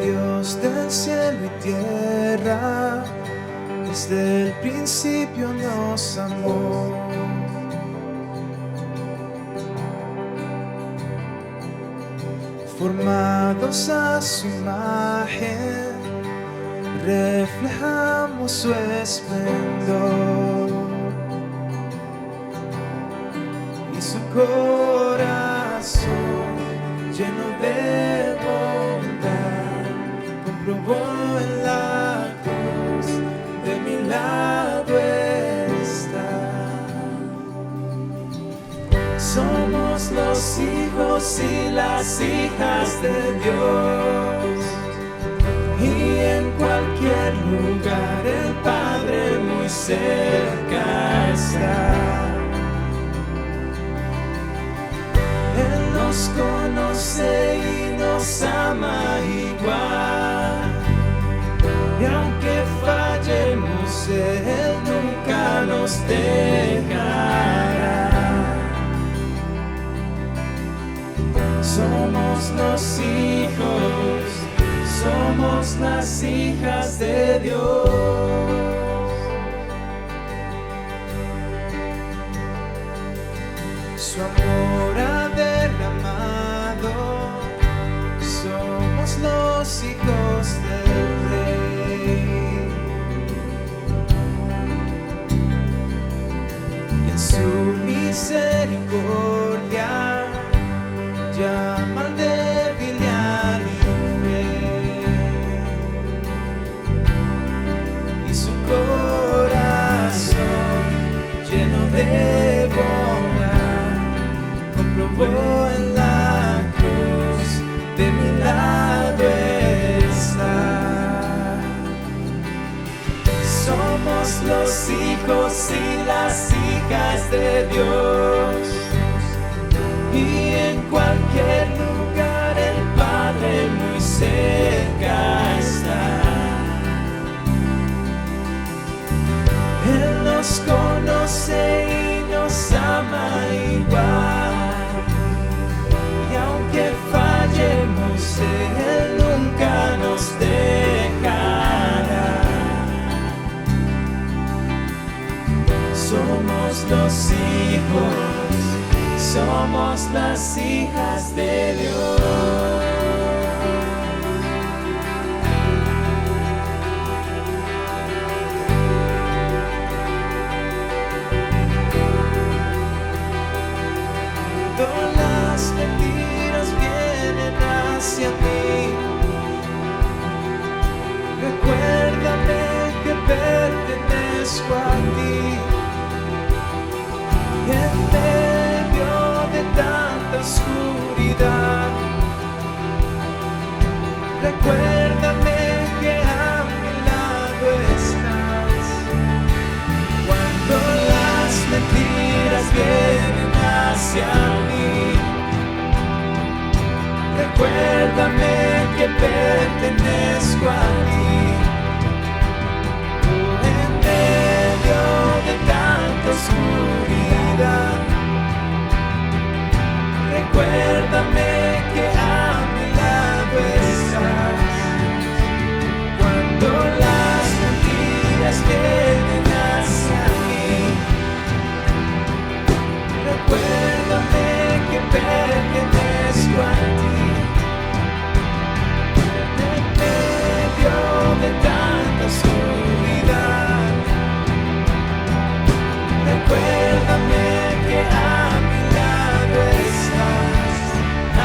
Dios del cielo y tierra, desde el principio nos amó. Formados a su imagen, reflejamos su esplendor y su corazón lleno de bondad comprobó en la cruz: de mi lado está. Somos los hijos y las hijas de Dios, y en cualquier lugar el Padre muy cerca está. Él nos conoce y nos ama igual, y aunque fallemos, Él nunca nos dejará. Somos los hijos, somos las hijas de Dios. Su amor ha derramado, somos los hijos del Rey. Y en su misericordia llama al débil y al infiel, y su corazón lleno de bondad comprobó en la cruz: de mi lado está. Somos los hijos y las hijas de Dios, y en cualquier lugar el Padre muy cerca está. Él nos conoce y nos ama igual, y aunque fallemos, Él nunca nos dejará. Somos los hijos, somos las hijas de Dios. Cuando las mentiras vienen hacia mí, recuérdame que pertenezco a ti. En medio de tanta oscuridad, recuérdame que a mi lado estás. Cuando las mentiras vienen hacia mí, recuérdame que pertenezco a ti. En medio de tanta oscuridad, recuérdame que a mi lado estás. Cuando las mentiras vienen hacia mí, recuérdame que pertenezco a ti. En medio de tanta oscuridad, recuérdame que a mi lado estás. A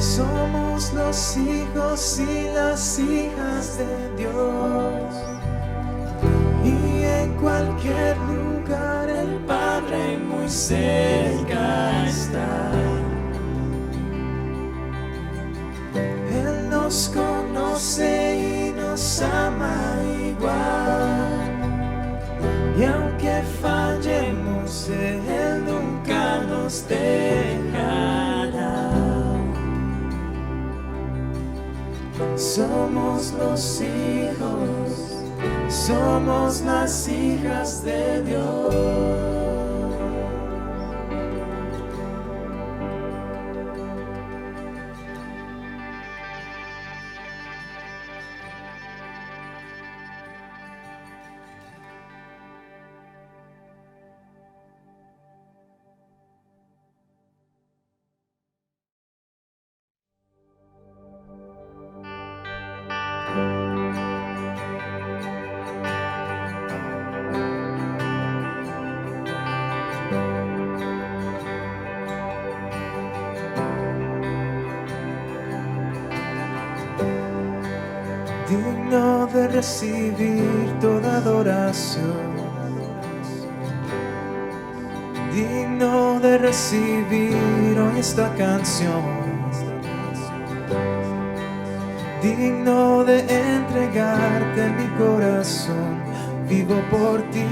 Somos los hijos y las hijas de Dios, y en cualquier lugar el Padre muy cerca está. Él nos conoce y nos ama igual, y aunque fallemos, Él nunca nos dejará. Somos los hijos, somos las hijas de Dios. Digno de recibir toda adoración, digno de recibir hoy esta canción, digno de entregarte mi corazón, vivo por ti.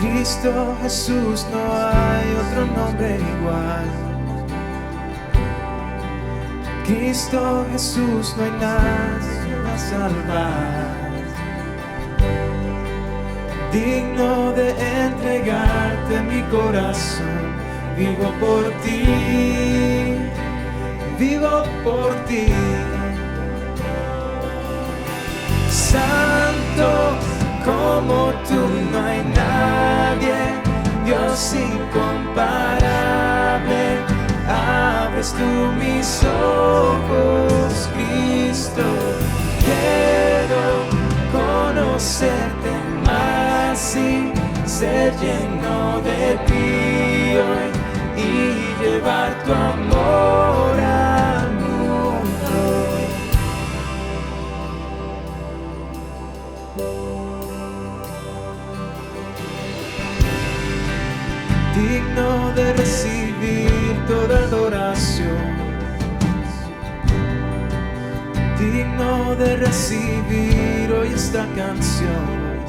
Cristo Jesús, no hay otro nombre igual. Cristo Jesús, no hay nadie a salvar. Digno de entregarte mi corazón, vivo por ti, vivo por ti. Santo como tú no hay nadie, Dios incomparable. Abres tú mis ojos, Cristo. Quiero conocerte más y ser lleno de ti hoy y llevar tu amor al mundo. Digno de recibir toda adoración, digno de recibir hoy esta canción,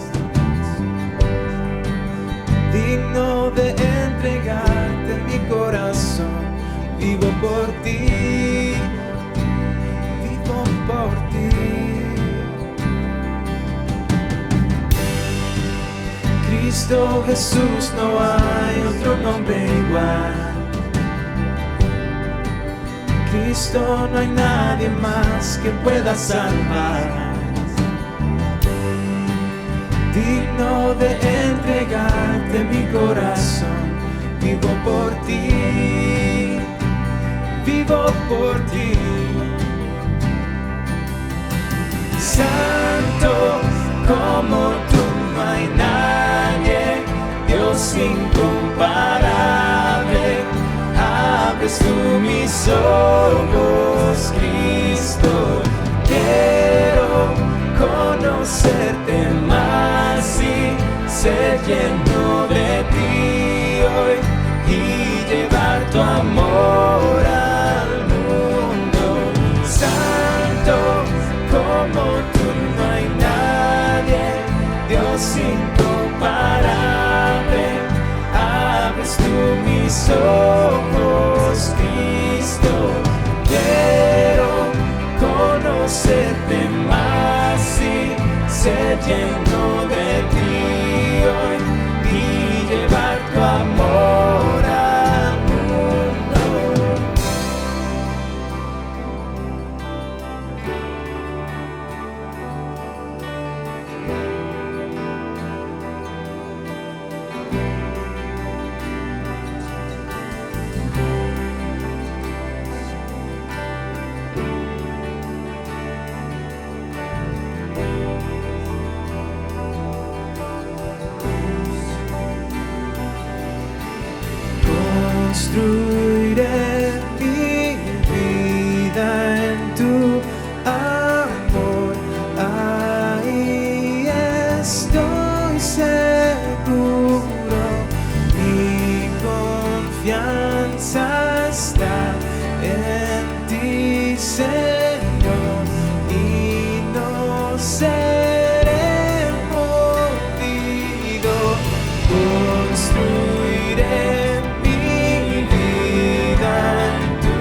digno de entregarte mi corazón, vivo por ti, vivo por ti. Cristo Jesús, no hay otro nombre igual. Cristo, no hay nadie más que pueda salvar. Digno de entregarte mi corazón, vivo por ti, vivo por ti. Santo como tú no hay nadie, Dios incomparable. Abres tú mis ojos, Cristo. Quiero conocerte más y ser lleno de ti hoy y llevar tu amor al mundo. Santo como tú no hay nadie, Dios incomparable. Abres tú mis ojos, Cristo. Quiero conocerte más y ser lleno de ti hoy y llevar tu amor al mundo. construiré mi vida en tu amor. Ahí estoy seguro, mi confianza está en ti, Señor, y no seré movido. Construiré mi vida en tu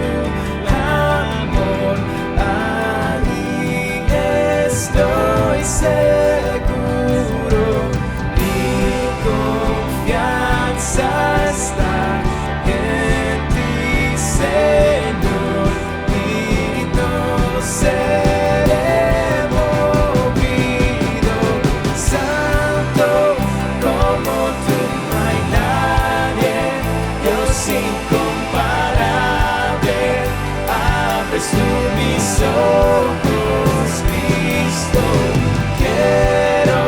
amor. Ahí estoy seguro, mi confianza está en ti, Señor, y no seré movido. Santo como tú no hay nadie, Dios incomparable. Abres tú mis ojos, Cristo. Quiero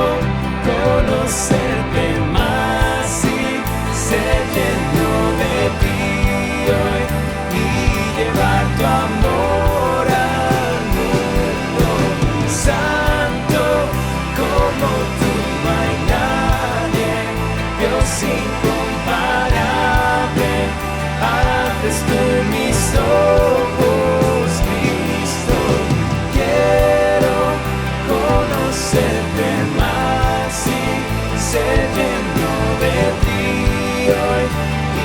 conocerte más y ser lleno de ti hoy y llevar tu amor al mundo. Santo como tú no hay nadie, Dios incomparable. Abres tú mis ojos, Cristo. Quiero conocerte más y ser lleno de ti hoy y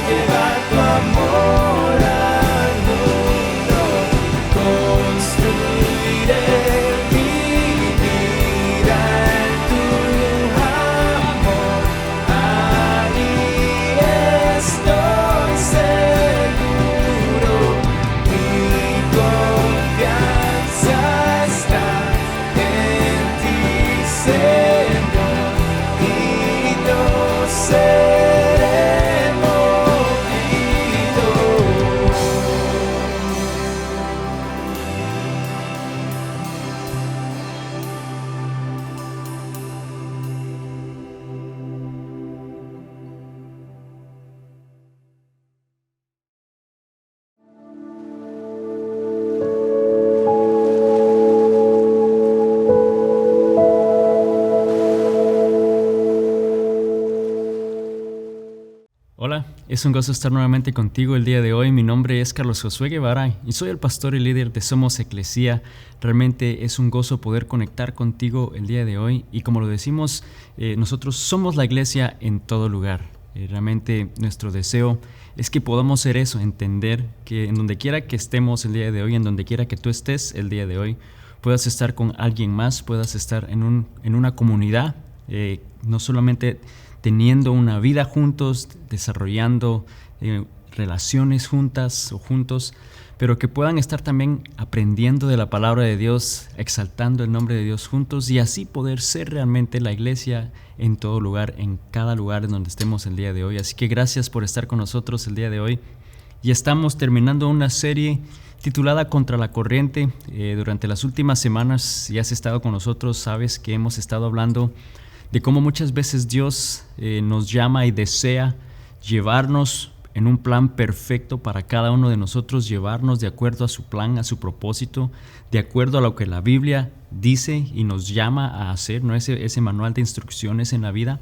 llevar tu amor al mundo. Construiré mi vida en tu amor. Ahí estoy seguro, mi confianza está en ti, Señor, y no seré movido. Hola, es un gozo estar nuevamente contigo el día de hoy. Mi nombre es Carlos Josué Guevara y soy el pastor y líder de Somos Eclesía. Realmente es un gozo poder conectar contigo el día de hoy y como lo decimos, nosotros somos la iglesia en todo lugar. Realmente nuestro deseo es que podamos ser eso, entender que en donde quiera que estemos el día de hoy, en donde quiera que tú estés el día de hoy, puedas estar con alguien más, puedas estar en una comunidad, no solamente teniendo una vida juntos, desarrollando relaciones juntas o juntos, pero que puedan estar también aprendiendo de la palabra de Dios, exaltando el nombre de Dios juntos y así poder ser realmente la iglesia en todo lugar, en cada lugar en donde estemos el día de hoy. Así que gracias por estar con nosotros el día de hoy. Y estamos terminando una serie titulada Contra la Corriente. Durante las últimas semanas, si has estado con nosotros, sabes que hemos estado hablando de cómo muchas veces Dios nos llama y desea llevarnos en un plan perfecto para cada uno de nosotros, llevarnos de acuerdo a su plan, a su propósito, de acuerdo a lo que la Biblia dice y nos llama a hacer, ¿no? Ese manual de instrucciones en la vida,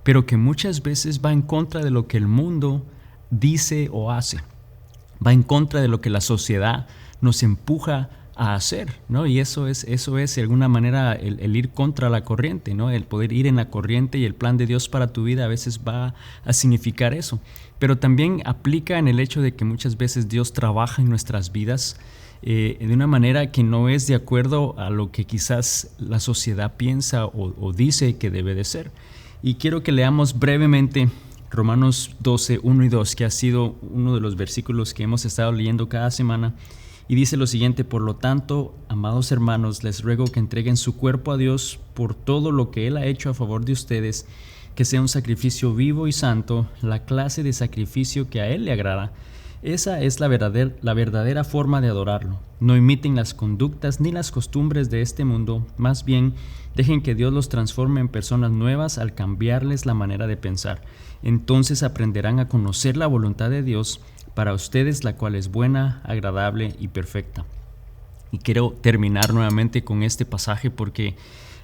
pero que muchas veces va en contra de lo que el mundo dice o hace, va en contra de lo que la sociedad nos empuja a hacer, ¿no? Y eso es de alguna manera el ir contra la corriente, ¿no? El poder ir en la corriente y el plan de Dios para tu vida a veces va a significar eso. Pero también aplica en el hecho de que muchas veces Dios trabaja en nuestras vidas de una manera que no es de acuerdo a lo que quizás la sociedad piensa o dice que debe de ser. Y quiero que leamos brevemente Romanos 12, 1 y 2, que ha sido uno de los versículos que hemos estado leyendo cada semana. Y dice lo siguiente: por lo tanto, amados hermanos, les ruego que entreguen su cuerpo a Dios por todo lo que Él ha hecho a favor de ustedes, que sea un sacrificio vivo y santo, la clase de sacrificio que a Él le agrada. Esa es la verdadera forma de adorarlo. No imiten las conductas ni las costumbres de este mundo, más bien dejen que Dios los transforme en personas nuevas al cambiarles la manera de pensar. Entonces aprenderán a conocer la voluntad de Dios para ustedes, la cual es buena, agradable y perfecta. Y quiero terminar nuevamente con este pasaje porque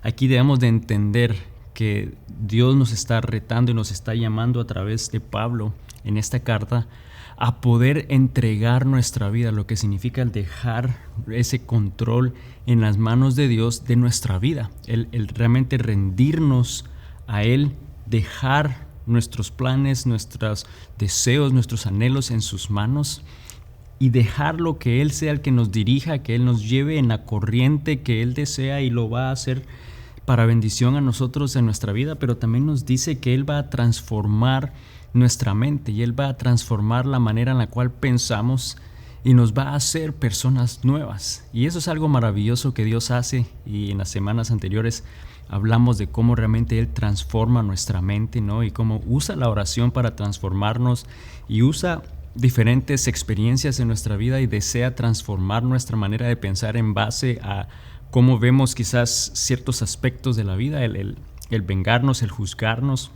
aquí debemos de entender que Dios nos está retando y nos está llamando a través de Pablo en esta carta a poder entregar nuestra vida, lo que significa el dejar ese control en las manos de Dios de nuestra vida, el realmente rendirnos a Él, dejar nuestros planes, nuestros deseos, nuestros anhelos en sus manos y dejarlo que Él sea el que nos dirija, que Él nos lleve en la corriente que Él desea y lo va a hacer para bendición a nosotros en nuestra vida, pero también nos dice que Él va a transformar nuestra mente y Él va a transformar la manera en la cual pensamos y nos va a hacer personas nuevas. Y eso es algo maravilloso que Dios hace, y en las semanas anteriores hablamos de cómo realmente Él transforma nuestra mente, ¿no? Y cómo usa la oración para transformarnos y usa diferentes experiencias en nuestra vida y desea transformar nuestra manera de pensar en base a cómo vemos quizás ciertos aspectos de la vida, el vengarnos, el juzgarnos,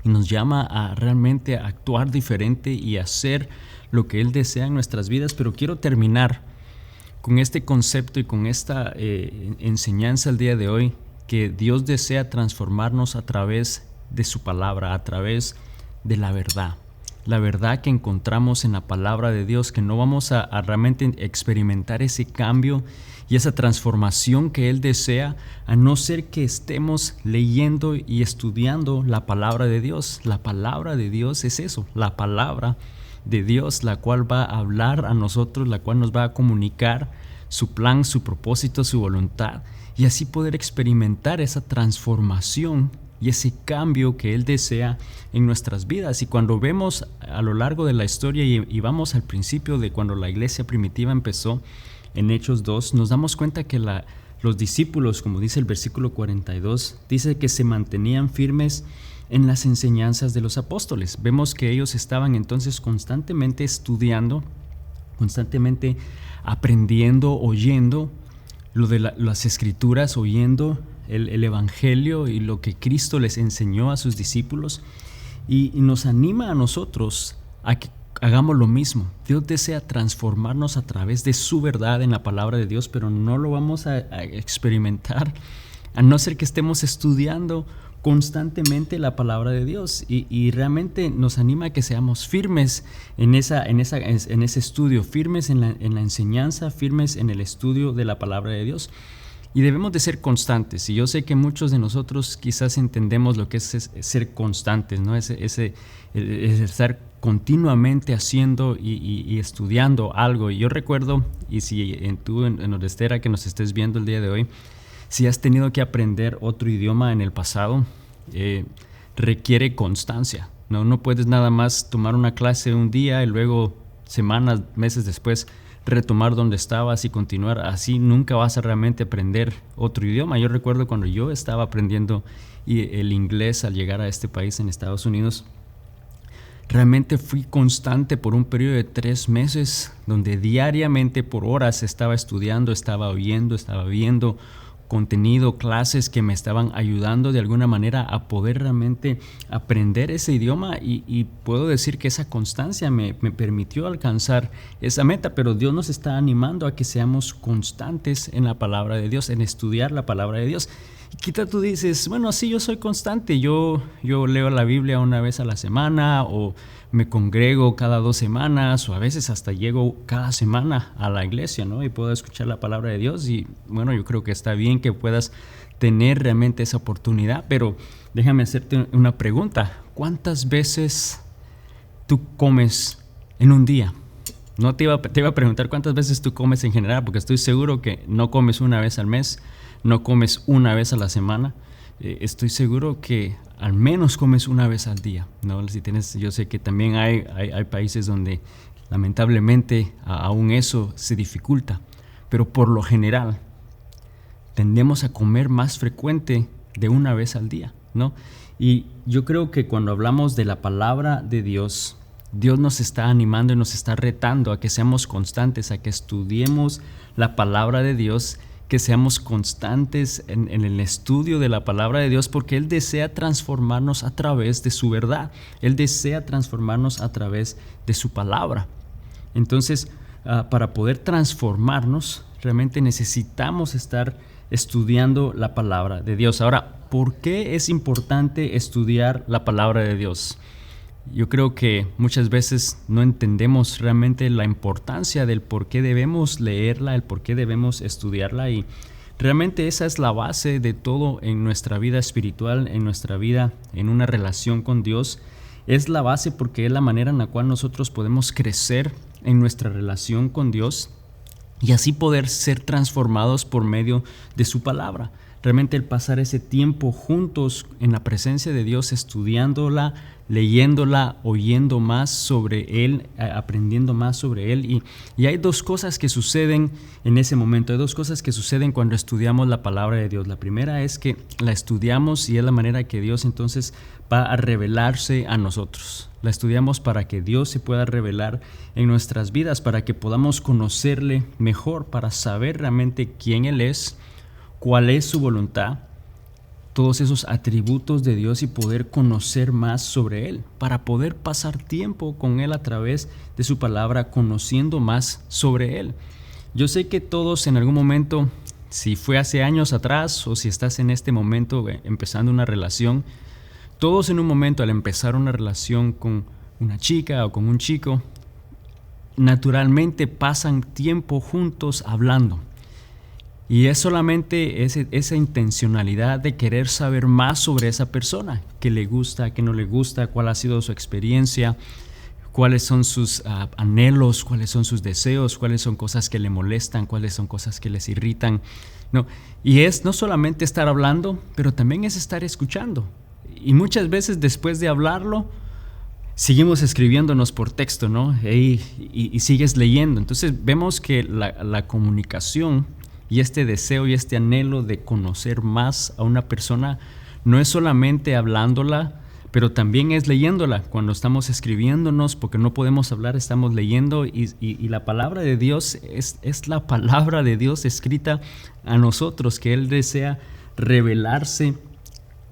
y nos llama a realmente actuar diferente y hacer lo que Él desea en nuestras vidas. Pero quiero terminar con este concepto y con esta enseñanza el día de hoy, que Dios desea transformarnos a través de su palabra, a través de la verdad que encontramos en la palabra de Dios, que no vamos a realmente experimentar ese cambio y esa transformación que Él desea a no ser que estemos leyendo y estudiando la palabra de Dios. La palabra de Dios es eso, la palabra de Dios, la cual va a hablar a nosotros, la cual nos va a comunicar su plan, su propósito, su voluntad, y así poder experimentar esa transformación y ese cambio que Él desea en nuestras vidas. Y cuando vemos a lo largo de la historia y vamos al principio de cuando la iglesia primitiva empezó, en Hechos 2, nos damos cuenta que los discípulos, como dice el versículo 42, dice que se mantenían firmes en las enseñanzas de los apóstoles. Vemos que ellos estaban entonces constantemente estudiando, constantemente aprendiendo, oyendo lo de las escrituras, oyendo el evangelio y lo que Cristo les enseñó a sus discípulos, y nos anima a nosotros a que hagamos lo mismo. Dios desea transformarnos a través de su verdad en la palabra de Dios, pero no lo vamos a experimentar a no ser que estemos estudiando constantemente la palabra de Dios, y realmente nos anima a que seamos firmes en ese estudio, firmes en la enseñanza, firmes en el estudio de la palabra de Dios. Y debemos de ser constantes. Y yo sé que muchos de nosotros quizás entendemos lo que es ser constantes, ¿no? Es estar continuamente haciendo y estudiando algo. Y yo recuerdo, y si tú en Orestera que nos estés viendo el día de hoy, si has tenido que aprender otro idioma en el pasado, requiere constancia, ¿no? No puedes nada más tomar una clase un día y luego semanas, meses después retomar donde estabas y continuar. Así nunca vas a realmente aprender otro idioma. Yo recuerdo cuando yo estaba aprendiendo el inglés al llegar a este país en Estados Unidos, realmente fui constante por un periodo de 3 meses donde diariamente por horas estaba estudiando, estaba oyendo, estaba viendo contenido, clases que me estaban ayudando de alguna manera a poder realmente aprender ese idioma, y puedo decir que esa constancia me permitió alcanzar esa meta. Pero Dios nos está animando a que seamos constantes en la palabra de Dios, en estudiar la palabra de Dios. Y quizá tú dices, bueno, sí, yo soy constante, yo leo la Biblia una vez a la semana, o me congrego cada 2 semanas, o a veces hasta llego cada semana a la iglesia, ¿no? Y puedo escuchar la palabra de Dios. Y bueno, yo creo que está bien que puedas tener realmente esa oportunidad, pero déjame hacerte una pregunta. ¿Cuántas veces tú comes en un día? No te iba a preguntar cuántas veces tú comes en general, porque estoy seguro que no comes una vez al mes, no comes una vez a la semana. Estoy seguro que al menos comes una vez al día, ¿no? Si tienes, yo sé que también hay países donde lamentablemente aún eso se dificulta, pero por lo general tendemos a comer más frecuente de una vez al día, ¿no? Y yo creo que cuando hablamos de la palabra de Dios, Dios nos está animando y nos está retando a que seamos constantes, a que estudiemos la palabra de Dios, que seamos constantes en el estudio de la palabra de Dios, porque Él desea transformarnos a través de su verdad. Él desea transformarnos a través de su palabra. Entonces, para poder transformarnos, realmente necesitamos estar estudiando la palabra de Dios. Ahora, ¿por qué es importante estudiar la palabra de Dios? Yo creo que muchas veces no entendemos realmente la importancia del por qué debemos leerla, el por qué debemos estudiarla, y realmente esa es la base de todo en nuestra vida espiritual, en nuestra vida, en una relación con Dios. Es la base porque es la manera en la cual nosotros podemos crecer en nuestra relación con Dios y así poder ser transformados por medio de su palabra. Realmente el pasar ese tiempo juntos en la presencia de Dios, estudiándola, leyéndola, oyendo más sobre Él, aprendiendo más sobre Él. Y hay dos cosas que suceden en ese momento, hay dos cosas que suceden cuando estudiamos la palabra de Dios. La primera es que la estudiamos y es la manera que Dios entonces va a revelarse a nosotros. La estudiamos para que Dios se pueda revelar en nuestras vidas, para que podamos conocerle mejor, para saber realmente quién Él es, cuál es su voluntad, todos esos atributos de Dios y poder conocer más sobre Él, para poder pasar tiempo con Él a través de su palabra, conociendo más sobre Él. Yo sé que todos en algún momento, si fue hace años atrás o si estás en este momento empezando una relación, todos en un momento al empezar una relación con una chica o con un chico, naturalmente pasan tiempo juntos hablando. Y es solamente esa intencionalidad de querer saber más sobre esa persona, qué le gusta, qué no le gusta, cuál ha sido su experiencia, cuáles son sus anhelos, cuáles son sus deseos, cuáles son cosas que le molestan, cuáles son cosas que les irritan. No, y es no solamente estar hablando, pero también es estar escuchando. Y muchas veces después de hablarlo, seguimos escribiéndonos por texto, ¿no? Y sigues leyendo. Entonces vemos que la comunicación y este deseo y este anhelo de conocer más a una persona no es solamente hablándola, pero también es leyéndola. Cuando estamos escribiéndonos, porque no podemos hablar, estamos leyendo y la palabra de Dios es la palabra de Dios escrita a nosotros, que Él desea revelarse,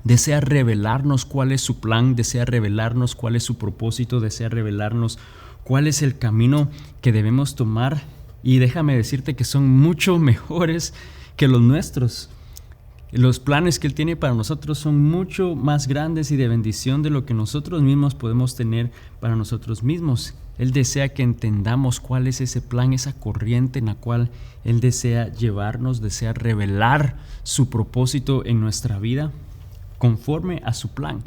desea revelarnos cuál es su plan, desea revelarnos cuál es su propósito, desea revelarnos cuál es el camino que debemos tomar. Y déjame decirte que son mucho mejores que los nuestros. Los planes que Él tiene para nosotros son mucho más grandes y de bendición de lo que nosotros mismos podemos tener para nosotros mismos. Él desea que entendamos cuál es ese plan, esa corriente en la cual Él desea llevarnos, desea revelar su propósito en nuestra vida conforme a su plan.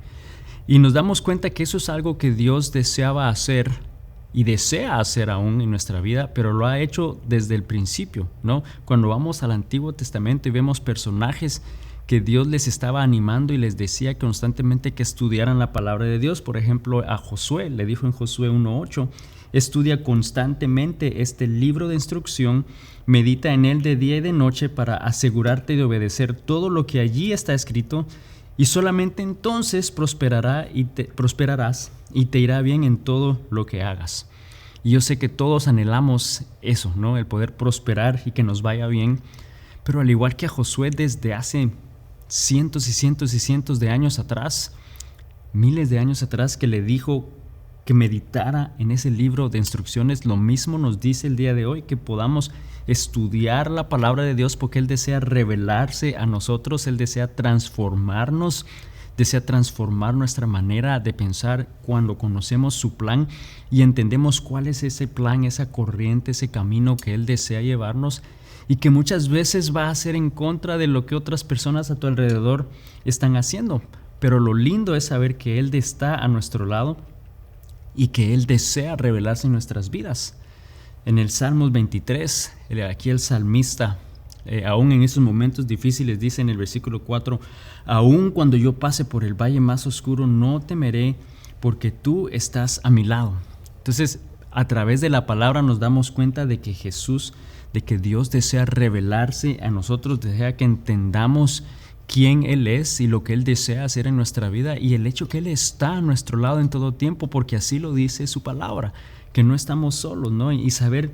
Y nos damos cuenta que eso es algo que Dios deseaba hacer y desea hacer aún en nuestra vida, pero lo ha hecho desde el principio, ¿no? Cuando vamos al Antiguo Testamento y vemos personajes que Dios les estaba animando y les decía constantemente que estudiaran la palabra de Dios. Por ejemplo, a Josué, le dijo en Josué 1:8, estudia constantemente este libro de instrucción, medita en él de día y de noche para asegurarte de obedecer todo lo que allí está escrito, y solamente entonces prosperarás y te irá bien en todo lo que hagas. Y yo sé que todos anhelamos eso, ¿no? El poder prosperar y que nos vaya bien. Pero al igual que a Josué desde hace cientos y cientos y cientos de años atrás, miles de años atrás, que le dijo que meditara en ese libro de instrucciones, lo mismo nos dice el día de hoy, que podamos estudiar la palabra de Dios, porque Él desea revelarse a nosotros, Él desea transformarnos, desea transformar nuestra manera de pensar cuando conocemos su plan y entendemos cuál es ese plan, esa corriente, ese camino que Él desea llevarnos, y que muchas veces va a ser en contra de lo que otras personas a tu alrededor están haciendo. Pero lo lindo es saber que Él está a nuestro lado y que Él desea revelarse en nuestras vidas. En el Salmos 23, aquí el salmista, aún en esos momentos difíciles, dice en el versículo 4, aún cuando yo pase por el valle más oscuro, no temeré, porque tú estás a mi lado. Entonces, a través de la palabra nos damos cuenta de que Dios desea revelarse a nosotros, desea que entendamos quién Él es y lo que Él desea hacer en nuestra vida, y el hecho que Él está a nuestro lado en todo tiempo, porque así lo dice su palabra, que no estamos solos, ¿no? Y saber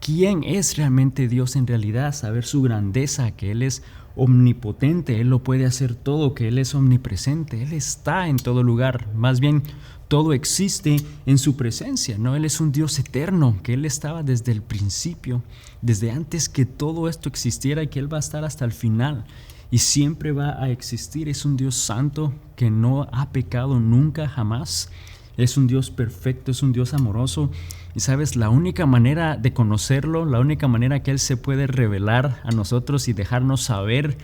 quién es realmente Dios en realidad, saber su grandeza, que Él es omnipotente, Él lo puede hacer todo, que Él es omnipresente, Él está en todo lugar, más bien todo existe en su presencia, ¿no? Él es un Dios eterno, que Él estaba desde el principio, desde antes que todo esto existiera, y que Él va a estar hasta el final y siempre va a existir. Es un Dios santo que no ha pecado nunca, jamás. Es un Dios perfecto, es un Dios amoroso. Y sabes, la única manera de conocerlo, la única manera que Él se puede revelar a nosotros y dejarnos saber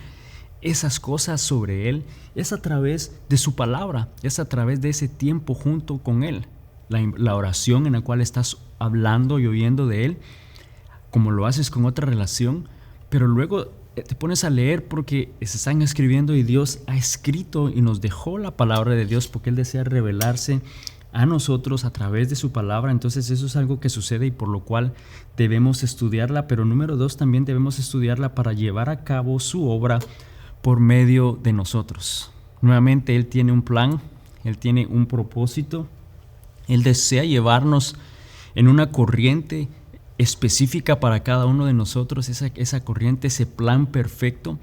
esas cosas sobre Él, es a través de su palabra, es a través de ese tiempo junto con Él. La oración en la cual estás hablando y oyendo de Él, como lo haces con otra relación, pero luego te pones a leer porque se están escribiendo y Dios ha escrito y nos dejó la palabra de Dios porque Él desea revelarse a nosotros a través de su palabra. Entonces eso es algo que sucede y por lo cual debemos estudiarla, pero número 2, también debemos estudiarla para llevar a cabo su obra por medio de nosotros. Nuevamente, Él tiene un plan, Él tiene un propósito, Él desea llevarnos en una corriente específica para cada uno de nosotros, esa corriente, ese plan perfecto,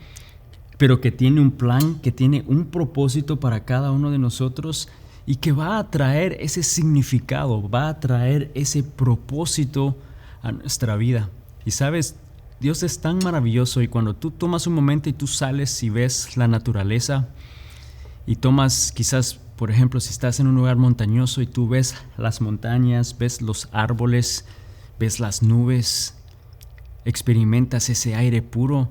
pero que tiene un plan, que tiene un propósito para cada uno de nosotros y que va a traer ese significado, va a traer ese propósito a nuestra vida. Y sabes, Dios es tan maravilloso, y cuando tú tomas un momento y tú sales y ves la naturaleza y tomas quizás, por ejemplo, si estás en un lugar montañoso y tú ves las montañas, ves los árboles, ves las nubes, experimentas ese aire puro,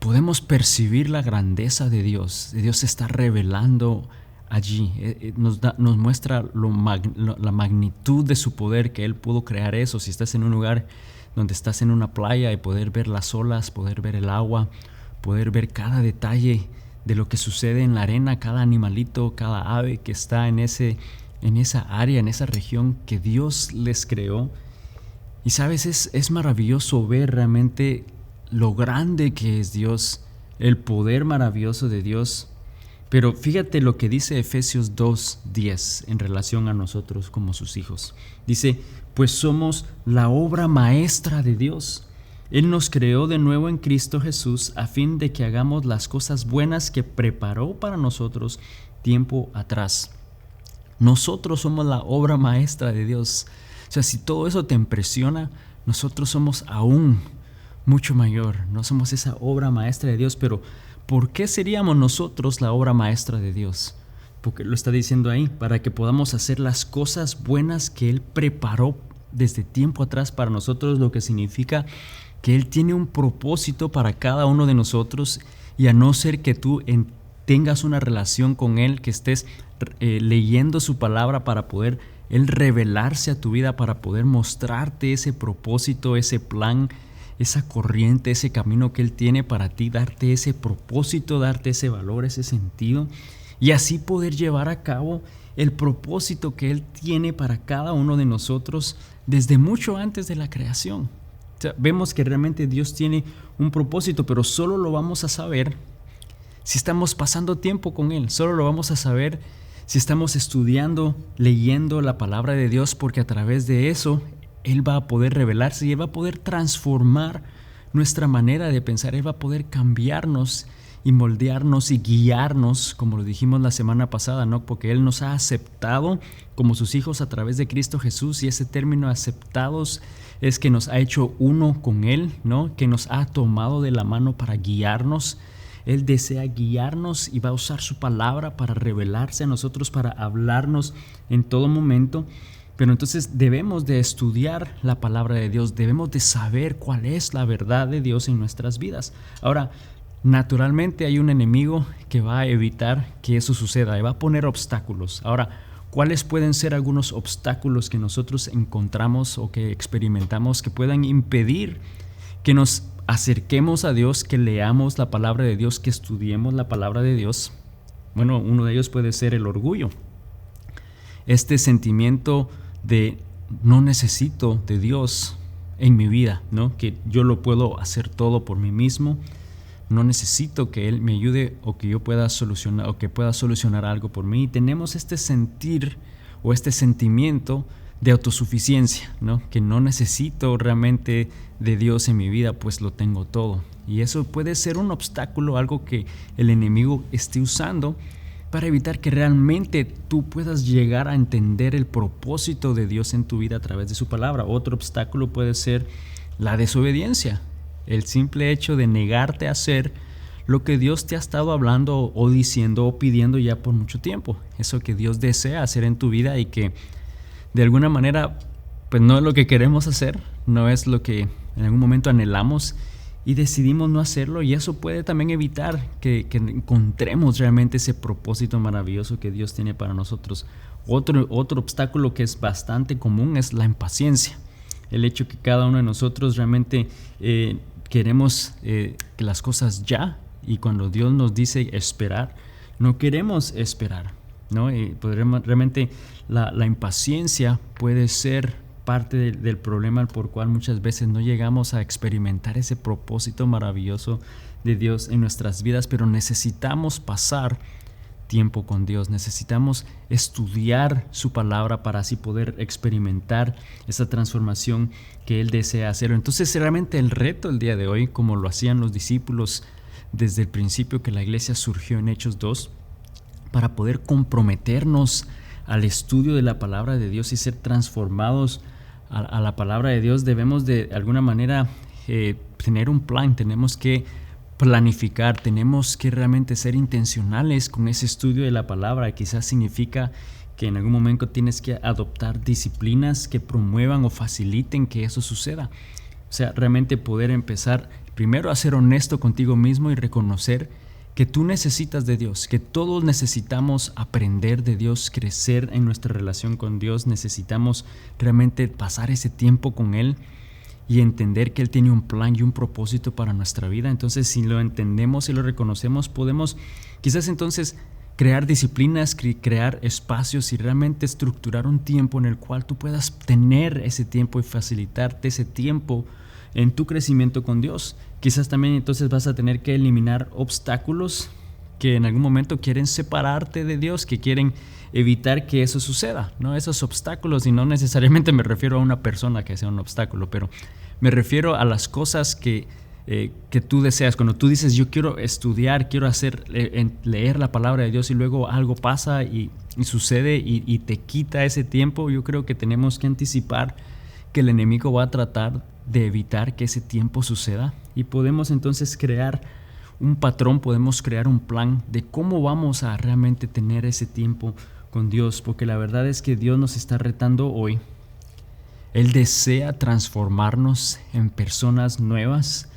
podemos percibir la grandeza de Dios. Dios se está revelando allí, nos muestra la magnitud de su poder, que Él pudo crear eso. Si estás en un lugar donde estás en una playa y poder ver las olas, poder ver el agua, poder ver cada detalle de lo que sucede en la arena, cada animalito, cada ave que está en esa área, en esa región que Dios les creó. Y sabes, es maravilloso ver realmente lo grande que es Dios, el poder maravilloso de Dios. Pero fíjate lo que dice Efesios 2:10 en relación a nosotros como sus hijos. Dice, pues somos la obra maestra de Dios. Él nos creó de nuevo en Cristo Jesús a fin de que hagamos las cosas buenas que preparó para nosotros tiempo atrás. Nosotros somos la obra maestra de Dios. O sea, si todo eso te impresiona, nosotros somos aún mucho mayor. No somos esa obra maestra de Dios, pero ¿por qué seríamos nosotros la obra maestra de Dios? Porque lo está diciendo ahí, para que podamos hacer las cosas buenas que Él preparó desde tiempo atrás para nosotros, lo que significa que Él tiene un propósito para cada uno de nosotros, y a no ser que tú tengas una relación con Él, que estés leyendo su palabra para poder Él revelarse a tu vida, para poder mostrarte ese propósito, ese plan, esa corriente, ese camino que Él tiene para ti, darte ese propósito, darte ese valor, ese sentido, y así poder llevar a cabo el propósito que Él tiene para cada uno de nosotros desde mucho antes de la creación. O sea, vemos que realmente Dios tiene un propósito, pero solo lo vamos a saber si estamos pasando tiempo con Él, solo lo vamos a saber si estamos estudiando, leyendo la palabra de Dios, porque a través de eso Él va a poder revelarse y Él va a poder transformar nuestra manera de pensar. Él va a poder cambiarnos y moldearnos y guiarnos, como lo dijimos la semana pasada, ¿no? Porque Él nos ha aceptado como sus hijos a través de Cristo Jesús, y ese término aceptados es que nos ha hecho uno con Él, ¿no? Que nos ha tomado de la mano para guiarnos. Él desea guiarnos y va a usar su palabra para revelarse a nosotros, para hablarnos en todo momento. Pero entonces debemos de estudiar la palabra de Dios, debemos de saber cuál es la verdad de Dios en nuestras vidas. Ahora, naturalmente hay un enemigo que va a evitar que eso suceda y va a poner obstáculos. Ahora, ¿cuáles pueden ser algunos obstáculos que nosotros encontramos o que experimentamos que puedan impedir que nos acerquemos a Dios, que leamos la palabra de Dios, que estudiemos la palabra de Dios? Bueno, uno de ellos puede ser el orgullo. Este sentimiento de no necesito de Dios en mi vida, ¿no? Que yo lo puedo hacer todo por mí mismo. no necesito que Él me ayude o que yo pueda solucionar o que pueda solucionar algo por mí. Y tenemos este sentir o este sentimiento de autosuficiencia, ¿no? Que no necesito realmente de Dios en mi vida, pues lo tengo todo. Y eso puede ser un obstáculo, algo que el enemigo esté usando para evitar que realmente tú puedas llegar a entender el propósito de Dios en tu vida a través de su palabra. Otro obstáculo puede ser la desobediencia, el simple hecho de negarte a hacer lo que Dios te ha estado hablando o diciendo o pidiendo ya por mucho tiempo. Eso que Dios desea hacer en tu vida y que de alguna manera pues no es lo que queremos hacer, no es lo que en algún momento anhelamos y decidimos no hacerlo, y eso puede también evitar que encontremos realmente ese propósito maravilloso que Dios tiene para nosotros. Otro obstáculo que es bastante común es la impaciencia. El hecho que cada uno de nosotros realmente queremos que las cosas ya, y cuando Dios nos dice esperar, no queremos esperar, ¿no? Realmente la impaciencia puede ser parte del problema por cual muchas veces no llegamos a experimentar ese propósito maravilloso de Dios en nuestras vidas, pero necesitamos pasar tiempo con Dios, necesitamos estudiar su palabra para así poder experimentar esa transformación que Él desea hacer. Entonces realmente el reto el día de hoy, como lo hacían los discípulos desde el principio que la iglesia surgió en Hechos 2, para poder comprometernos al estudio de la palabra de Dios y ser transformados a la palabra de Dios, debemos de alguna manera tener un plan, tenemos que planificar, tenemos que realmente ser intencionales con ese estudio de la palabra. Quizás significa que en algún momento tienes que adoptar disciplinas que promuevan o faciliten que eso suceda. O sea, realmente poder empezar primero a ser honesto contigo mismo y reconocer que tú necesitas de Dios, que todos necesitamos aprender de Dios, crecer en nuestra relación con Dios, necesitamos realmente pasar ese tiempo con Él y entender que Él tiene un plan y un propósito para nuestra vida. Entonces, si lo entendemos y lo reconocemos, podemos quizás entonces crear disciplinas, crear espacios y realmente estructurar un tiempo en el cual tú puedas tener ese tiempo y facilitarte ese tiempo en tu crecimiento con Dios. Quizás también entonces vas a tener que eliminar obstáculos que en algún momento quieren separarte de Dios, que quieren evitar que eso suceda, ¿no? Esos obstáculos, y no necesariamente me refiero a una persona que sea un obstáculo, pero me refiero a las cosas que tú deseas. Cuando tú dices yo quiero estudiar, quiero leer la palabra de Dios y luego algo pasa y sucede y te quita ese tiempo, yo creo que tenemos que anticipar que el enemigo va a tratar de evitar que ese tiempo suceda, y podemos entonces crear un patrón, podemos crear un plan de cómo vamos a realmente tener ese tiempo con Dios, porque la verdad es que Dios nos está retando hoy. Él desea transformarnos en personas nuevas.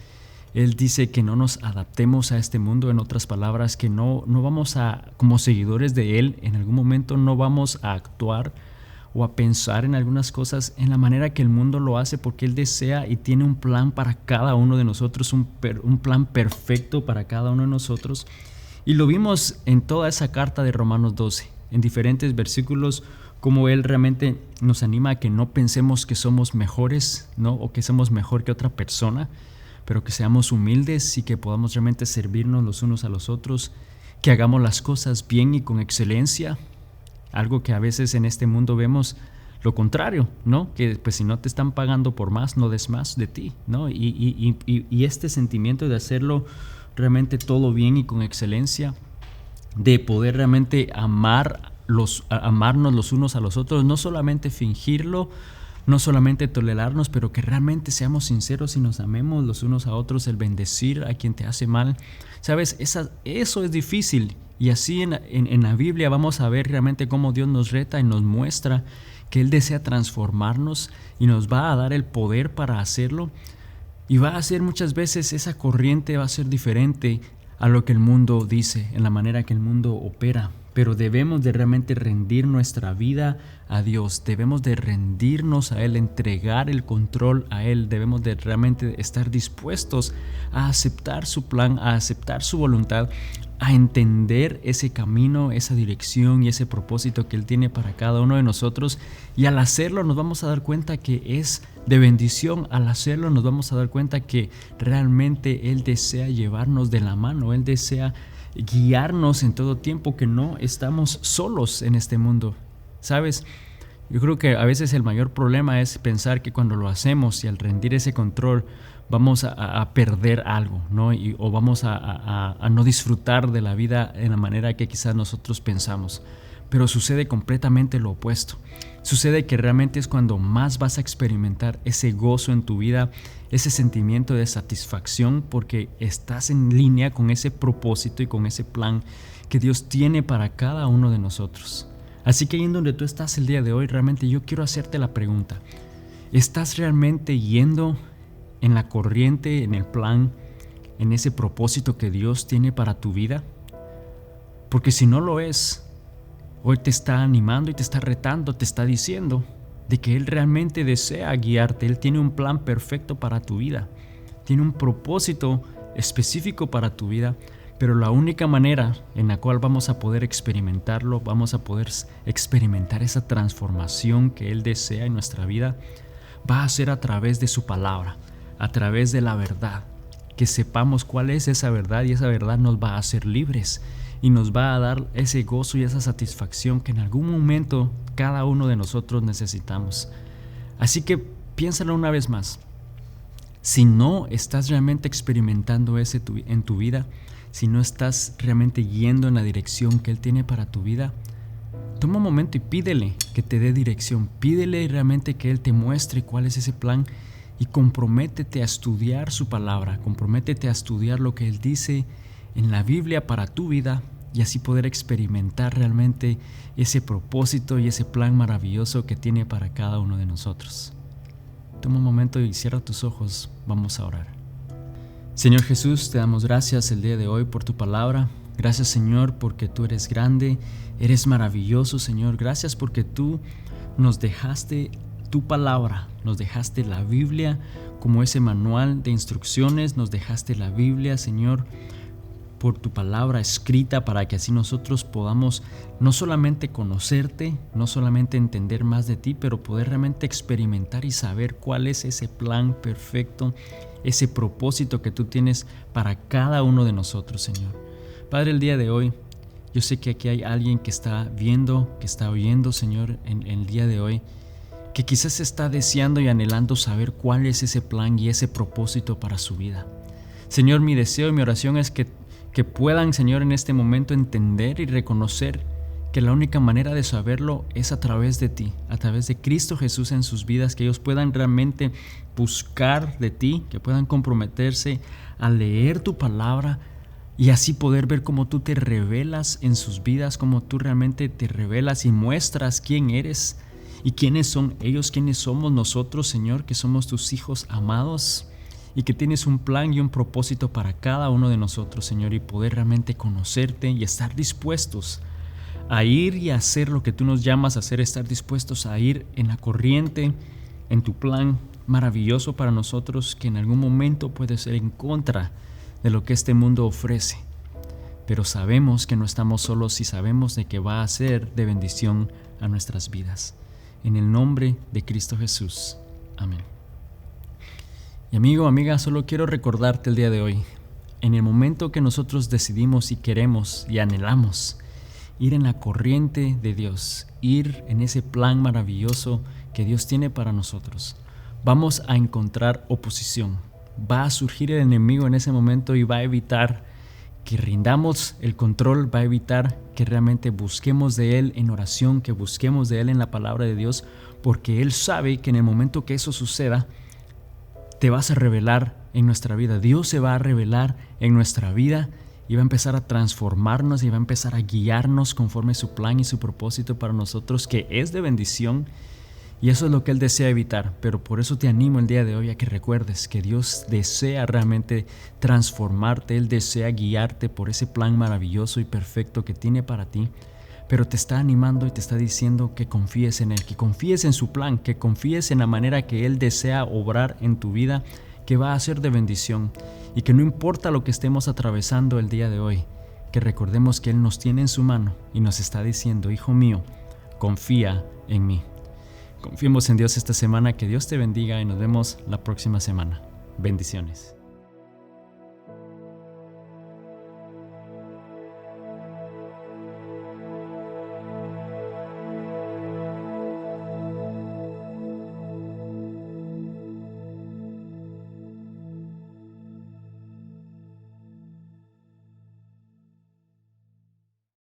Él dice que no nos adaptemos a este mundo, en otras palabras, que no vamos a, como seguidores de Él, en algún momento no vamos a actuar o a pensar en algunas cosas en la manera que el mundo lo hace, porque Él desea y tiene un plan para cada uno de nosotros, un plan perfecto para cada uno de nosotros. Y lo vimos en toda esa carta de Romanos 12, en diferentes versículos, como Él realmente nos anima a que no pensemos que somos mejores, ¿no? O que somos mejor que otra persona, pero que seamos humildes y que podamos realmente servirnos los unos a los otros, que hagamos las cosas bien y con excelencia. Algo que a veces en este mundo vemos lo contrario, ¿no? Que pues si no te están pagando por más, no des más de ti, ¿no? Y este sentimiento de hacerlo realmente todo bien y con excelencia, de poder realmente amarnos los unos a los otros, no solamente fingirlo, no solamente tolerarnos, pero que realmente seamos sinceros y nos amemos los unos a otros, el bendecir a quien te hace mal. ¿Sabes? Eso es difícil. Y así en la Biblia vamos a ver realmente cómo Dios nos reta y nos muestra que Él desea transformarnos y nos va a dar el poder para hacerlo. Y va a ser muchas veces esa corriente va a ser diferente a lo que el mundo dice, en la manera que el mundo opera. Pero debemos de realmente rendir nuestra vida a Dios, debemos de rendirnos a Él, entregar el control a Él, debemos de realmente estar dispuestos a aceptar su plan, a aceptar su voluntad, a entender ese camino, esa dirección y ese propósito que Él tiene para cada uno de nosotros. Y al hacerlo nos vamos a dar cuenta que es de bendición. Al hacerlo nos vamos a dar cuenta que realmente Él desea llevarnos de la mano. Él desea guiarnos en todo tiempo, que no estamos solos en este mundo. ¿Sabes? Yo creo que a veces el mayor problema es pensar que cuando lo hacemos y al rendir ese control vamos a perder algo, ¿no? O vamos a no disfrutar de la vida en la manera que quizás nosotros pensamos. Pero sucede completamente lo opuesto. Sucede que realmente es cuando más vas a experimentar ese gozo en tu vida, ese sentimiento de satisfacción, porque estás en línea con ese propósito y con ese plan que Dios tiene para cada uno de nosotros. Así que ahí en donde tú estás el día de hoy, realmente yo quiero hacerte la pregunta: ¿estás realmente yendo en la corriente, en el plan, en ese propósito que Dios tiene para tu vida? Porque si no lo es, hoy te está animando y te está retando, te está diciendo de que Él realmente desea guiarte. Él tiene un plan perfecto para tu vida, tiene un propósito específico para tu vida. Pero la única manera en la cual vamos a poder experimentarlo, vamos a poder experimentar esa transformación que Él desea en nuestra vida, va a ser a través de su palabra, a través de la verdad. Que sepamos cuál es esa verdad, y esa verdad nos va a hacer libres y nos va a dar ese gozo y esa satisfacción que en algún momento cada uno de nosotros necesitamos. Así que piénsalo una vez más. Si no estás realmente experimentando en tu vida, si no estás realmente yendo en la dirección que Él tiene para tu vida, toma un momento y pídele que te dé dirección. Pídele realmente que Él te muestre cuál es ese plan, y comprométete a estudiar su palabra. Comprométete a estudiar lo que Él dice en la Biblia para tu vida, y así poder experimentar realmente ese propósito y ese plan maravilloso que tiene para cada uno de nosotros. Toma un momento y cierra tus ojos. Vamos a orar. Señor Jesús, te damos gracias el día de hoy por tu palabra. Gracias, Señor, porque tú eres grande, eres maravilloso, Señor. Gracias porque tú nos dejaste tu palabra, nos dejaste la Biblia como ese manual de instrucciones, nos dejaste la Biblia, Señor, por tu palabra escrita, para que así nosotros podamos no solamente conocerte, no solamente entender más de ti, pero poder realmente experimentar y saber cuál es ese plan perfecto, ese propósito que tú tienes para cada uno de nosotros, Señor. Padre, el día de hoy, yo sé que aquí hay alguien que está viendo, que está oyendo, Señor, en el día de hoy, que quizás está deseando y anhelando saber cuál es ese plan y ese propósito para su vida. Señor, mi deseo y mi oración es que puedan, Señor, en este momento entender y reconocer que la única manera de saberlo es a través de ti, a través de Cristo Jesús en sus vidas, que ellos puedan realmente buscar de ti, que puedan comprometerse a leer tu palabra y así poder ver cómo tú te revelas en sus vidas, cómo tú realmente te revelas y muestras quién eres y quiénes son ellos, quiénes somos nosotros, Señor, que somos tus hijos amados, y que tienes un plan y un propósito para cada uno de nosotros, Señor, y poder realmente conocerte y estar dispuestos a ir y a hacer lo que tú nos llamas a hacer, estar dispuestos a ir en la corriente, en tu plan maravilloso para nosotros, que en algún momento puede ser en contra de lo que este mundo ofrece. Pero sabemos que no estamos solos y sabemos de que va a ser de bendición a nuestras vidas. En el nombre de Cristo Jesús. Amén. Y amigo, amiga, solo quiero recordarte el día de hoy, en el momento que nosotros decidimos y queremos y anhelamos ir en la corriente de Dios, ir en ese plan maravilloso que Dios tiene para nosotros, vamos a encontrar oposición. Va a surgir el enemigo en ese momento y va a evitar que rindamos el control, va a evitar que realmente busquemos de Él en oración, que busquemos de Él en la palabra de Dios, porque Él sabe que en el momento que eso suceda, te vas a revelar en nuestra vida. Dios se va a revelar en nuestra vida y va a empezar a transformarnos y va a empezar a guiarnos conforme su plan y su propósito para nosotros, que es de bendición, y eso es lo que Él desea evitar. Pero por eso te animo el día de hoy a que recuerdes que Dios desea realmente transformarte. Él desea guiarte por ese plan maravilloso y perfecto que tiene para ti, pero te está animando y te está diciendo que confíes en Él, que confíes en su plan, que confíes en la manera que Él desea obrar en tu vida, que va a ser de bendición, y que no importa lo que estemos atravesando el día de hoy, que recordemos que Él nos tiene en su mano y nos está diciendo: hijo mío, confía en mí. Confiemos en Dios esta semana, que Dios te bendiga y nos vemos la próxima semana. Bendiciones.